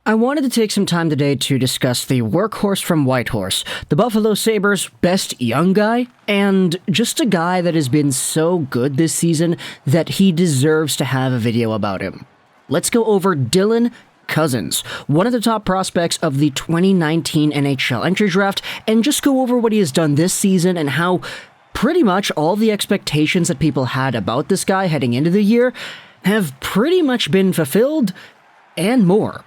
I wanted to take some time today to discuss the workhorse from Whitehorse, the Buffalo Sabres' best young guy, and just a guy that has been so good this season that he deserves to have a video about him. Let's go over Dylan Cozens, one of the top prospects of the 2019 NHL Entry Draft, and just go over what he has done this season and how pretty much all the expectations that people had about this guy heading into the year have pretty much been fulfilled, and more.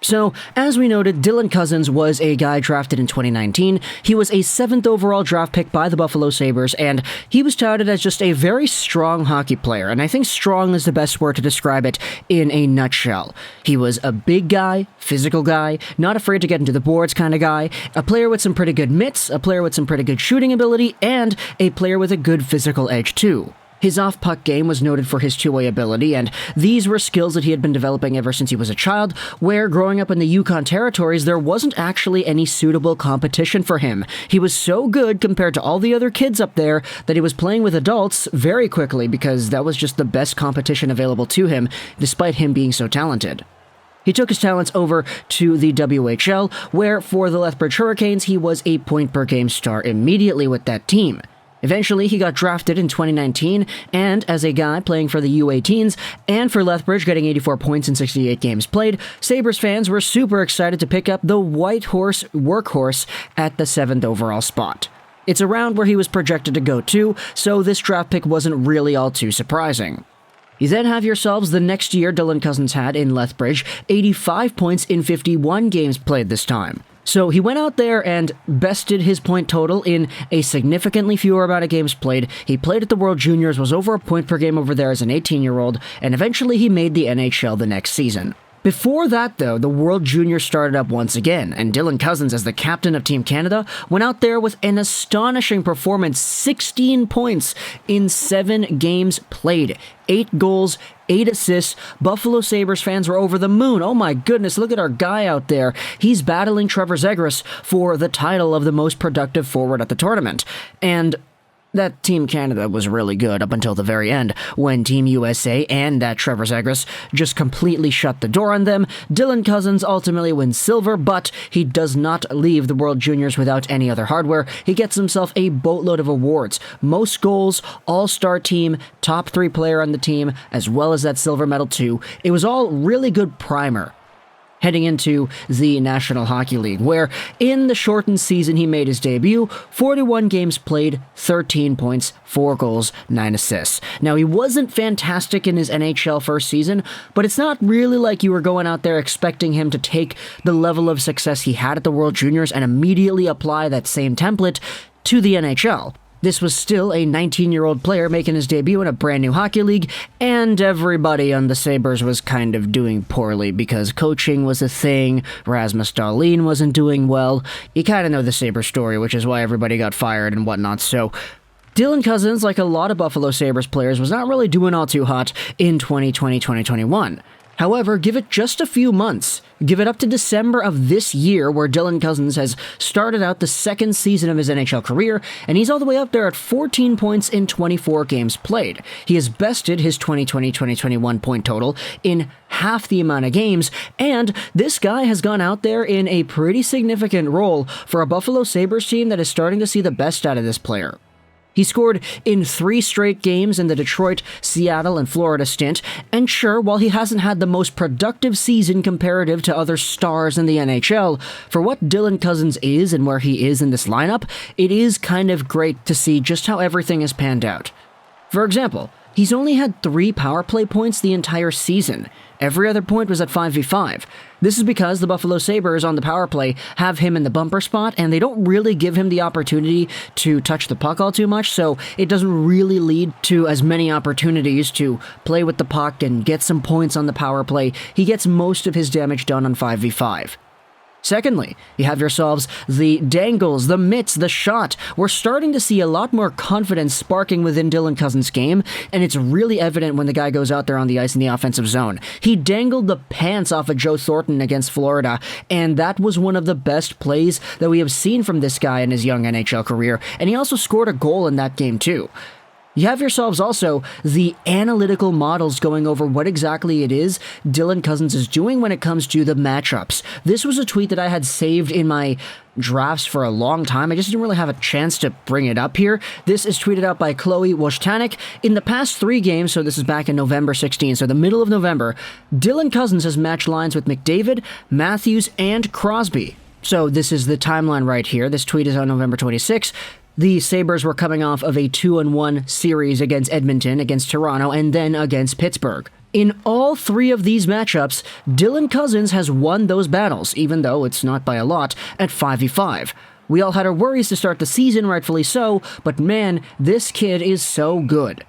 So, as we noted, Dylan Cozens was a guy drafted in 2019. He was a 7th overall draft pick by the Buffalo Sabres, and he was touted as just a very strong hockey player, and I think strong is the best word to describe it in a nutshell. He was a big guy, physical guy, not afraid to get into the boards kind of guy, a player with some pretty good mitts, a player with some pretty good shooting ability, and a player with a good physical edge too. His off-puck game was noted for his two-way ability, and these were skills that he had been developing ever since he was a child, where growing up in the Yukon territories, there wasn't actually any suitable competition for him. He was so good compared to all the other kids up there that he was playing with adults very quickly because that was just the best competition available to him, despite him being so talented. He took his talents over to the WHL, where for the Lethbridge Hurricanes, he was a point-per-game star immediately with that team. Eventually, he got drafted in 2019, and as a guy playing for the U18s, and for Lethbridge getting 84 points in 68 games played, Sabres fans were super excited to pick up the Whitehorse workhorse at the 7th overall spot. It's around where he was projected to go to, so this draft pick wasn't really all too surprising. You then have yourselves the next year Dylan Cozens had in Lethbridge, 85 points in 51 games played this time. So he went out there and bested his point total in a significantly fewer amount of games played. He played at the World Juniors, was over a point per game over there as an 18-year-old, and eventually he made the NHL the next season. Before that, though, the World Juniors started up once again, and Dylan Cozens, as the captain of Team Canada, went out there with an astonishing performance, 16 points in 7 games played, 8 goals, 8 assists. Buffalo Sabres fans were over the moon. Oh my goodness, look at our guy out there. He's battling Trevor Zegras for the title of the most productive forward at the tournament. And that Team Canada was really good up until the very end, when Team USA and that Trevor Zegras just completely shut the door on them. Dylan Cozens ultimately wins silver, but he does not leave the World Juniors without any other hardware. He gets himself a boatload of awards. Most goals, all-star team, top 3 player on the team, as well as that silver medal too. It was all really good primer heading into the National Hockey League, where in the shortened season he made his debut, 41 games played, 13 points, 4 goals, 9 assists. Now, he wasn't fantastic in his NHL first season, but it's not really like you were going out there expecting him to take the level of success he had at the World Juniors and immediately apply that same template to the NHL. This was still a 19-year-old player making his debut in a brand new hockey league, and everybody on the Sabres was kind of doing poorly because coaching was a thing, Rasmus Dahlin wasn't doing well. You kind of know the Sabres story, which is why everybody got fired and whatnot, so Dylan Cozens, like a lot of Buffalo Sabres players, was not really doing all too hot in 2020-2021. However, give it just a few months. Give it up to December of this year, where Dylan Cozens has started out the 2nd season of his NHL career, and he's all the way up there at 14 points in 24 games played. He has bested his 2020-2021 point total in half the amount of games, and this guy has gone out there in a pretty significant role for a Buffalo Sabres team that is starting to see the best out of this player. He scored in 3 straight games in the Detroit, Seattle, and Florida stint, and sure, while he hasn't had the most productive season comparative to other stars in the NHL, for what Dylan Cozens is and where he is in this lineup, it is kind of great to see just how everything has panned out. For example, he's only had 3 power play points the entire season. Every other point was at 5v5. This is because the Buffalo Sabres on the power play have him in the bumper spot, and they don't really give him the opportunity to touch the puck all too much, so it doesn't really lead to as many opportunities to play with the puck and get some points on the power play. He gets most of his damage done on 5v5. Secondly, you have yourselves the dangles, the mitts, the shot. We're starting to see a lot more confidence sparking within Dylan Cozens' game, and it's really evident when the guy goes out there on the ice in the offensive zone. He dangled the pants off of Joe Thornton against Florida, and that was one of the best plays that we have seen from this guy in his young NHL career, and he also scored a goal in that game too. You have yourselves also the analytical models going over what exactly it is Dylan Cozens is doing when it comes to the matchups. This was a tweet that I had saved in my drafts for a long time. I just didn't really have a chance to bring it up here. This is tweeted out by Chloe Wojtanek. In the past 3 games, so this is back in November 16, so the middle of November, Dylan Cozens has matched lines with McDavid, Matthews, and Crosby. So this is the timeline right here. This tweet is on November 26. The Sabres were coming off of a 2-1 series against Edmonton, against Toronto, and then against Pittsburgh. In all 3 of these matchups, Dylan Cozens has won those battles, even though it's not by a lot, at 5v5. We all had our worries to start the season, rightfully so, but man, this kid is so good.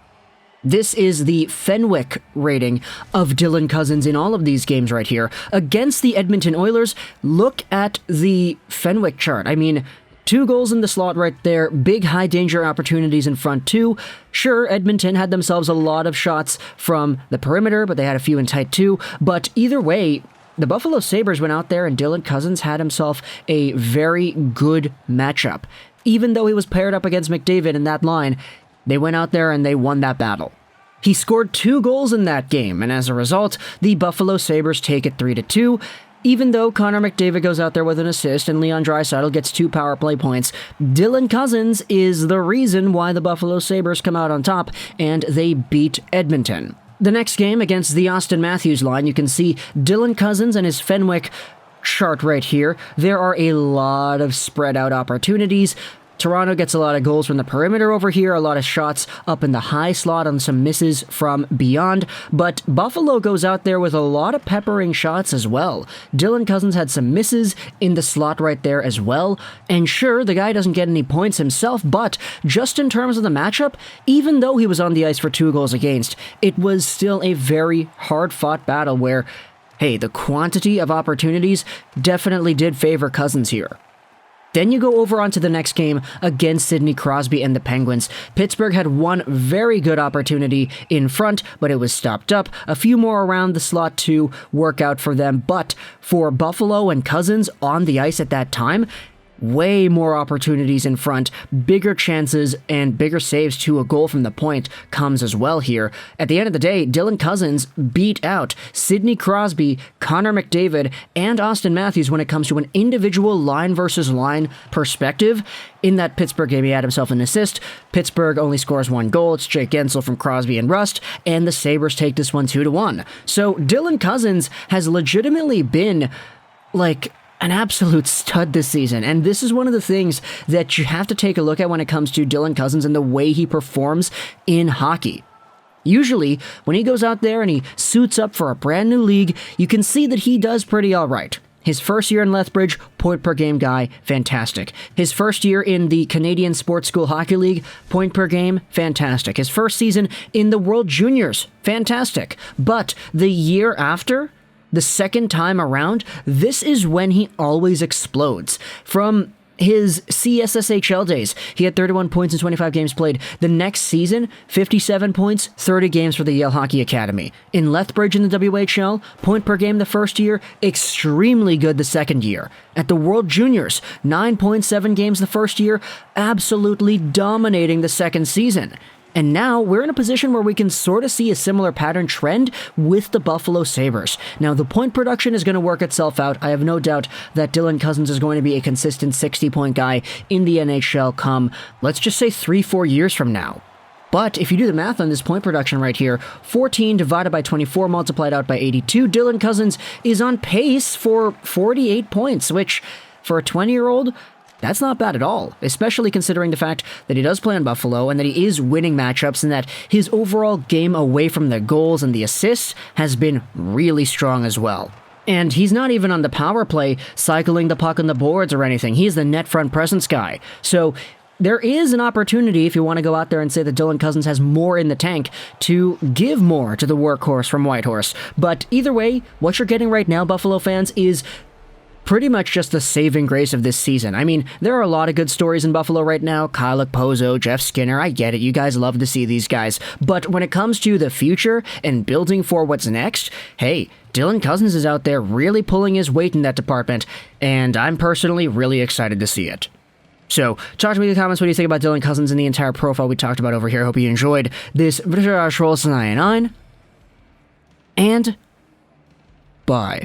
This is the Fenwick rating of Dylan Cozens in all of these games right here. Against the Edmonton Oilers, look at the Fenwick chart. I mean, 2 goals in the slot right there, big high-danger opportunities in front too. Sure, Edmonton had themselves a lot of shots from the perimeter, but they had a few in tight too. But either way, the Buffalo Sabres went out there and Dylan Cozens had himself a very good matchup. Even though he was paired up against McDavid in that line, they went out there and they won that battle. He scored 2 goals in that game, and as a result, the Buffalo Sabres take it 3-2. Even though Connor McDavid goes out there with an assist and Leon Draisaitl gets 2 power play points, Dylan Cozens is the reason why the Buffalo Sabres come out on top and they beat Edmonton. The next game against the Austin Matthews line, you can see Dylan Cozens and his Fenwick chart right here. There are a lot of spread out opportunities. Toronto gets a lot of goals from the perimeter over here, a lot of shots up in the high slot on some misses from beyond, but Buffalo goes out there with a lot of peppering shots as well. Dylan Cozens had some misses in the slot right there as well, and sure, the guy doesn't get any points himself, but just in terms of the matchup, even though he was on the ice for 2 goals against, it was still a very hard-fought battle where, hey, the quantity of opportunities definitely did favor Cozens here. Then you go over onto the next game against Sidney Crosby and the Penguins. Pittsburgh had 1 very good opportunity in front, but it was stopped up. A few more around the slot to work out for them, but for Buffalo and Cozens on the ice at that time, way more opportunities in front, bigger chances, and bigger saves to a goal from the point comes as well here. At the end of the day, Dylan Cozens beat out Sidney Crosby, Connor McDavid, and Austin Matthews when it comes to an individual line versus line perspective. In that Pittsburgh game, he had himself an assist. Pittsburgh only scores 1 goal. It's Jake Guentzel from Crosby and Rust, and the Sabres take this one 2-1. So Dylan Cozens has legitimately been, like, an absolute stud this season, and this is one of the things that you have to take a look at when it comes to Dylan Cozens and the way he performs in hockey. Usually, when he goes out there and he suits up for a brand new league, you can see that he does pretty alright. His first year in Lethbridge, point per game guy, fantastic. His first year in the Canadian Sports School Hockey League, point per game, fantastic. His first season in the World Juniors, fantastic. But the year after, the second time around, this is when he always explodes. From his CSSHL days, he had 31 points in 25 games played. The next season, 57 points, 30 games for the Yale Hockey Academy. In Lethbridge in the WHL, point per game the first year, extremely good the second year. At the World Juniors, 9.7 games the first year, absolutely dominating the second season. And now we're in a position where we can sort of see a similar pattern trend with the Buffalo Sabres. Now, the point production is going to work itself out. I have no doubt that Dylan Cozens is going to be a consistent 60-point guy in the NHL come, let's just say 3-4 years from now. But if you do the math on this point production right here, 14 divided by 24 multiplied out by 82, Dylan Cozens is on pace for 48 points, which, for a 20-year-old, that's not bad at all, especially considering the fact that he does play in Buffalo and that he is winning matchups and that his overall game away from the goals and the assists has been really strong as well. And he's not even on the power play cycling the puck on the boards or anything. He's the net front presence guy. So there is an opportunity, if you want to go out there and say that Dylan Cozens has more in the tank, to give more to the workhorse from Whitehorse. But either way, what you're getting right now, Buffalo fans, is pretty much just the saving grace of this season. I mean, there are a lot of good stories in Buffalo right now. Kyle Okposo, Jeff Skinner, I get it. You guys love to see these guys. But when it comes to the future and building for what's next, hey, Dylan Cozens is out there really pulling his weight in that department, and I'm personally really excited to see it. So, talk to me in the comments what do you think about Dylan Cozens and the entire profile we talked about over here. Hope you enjoyed this video. Rosén, and bye.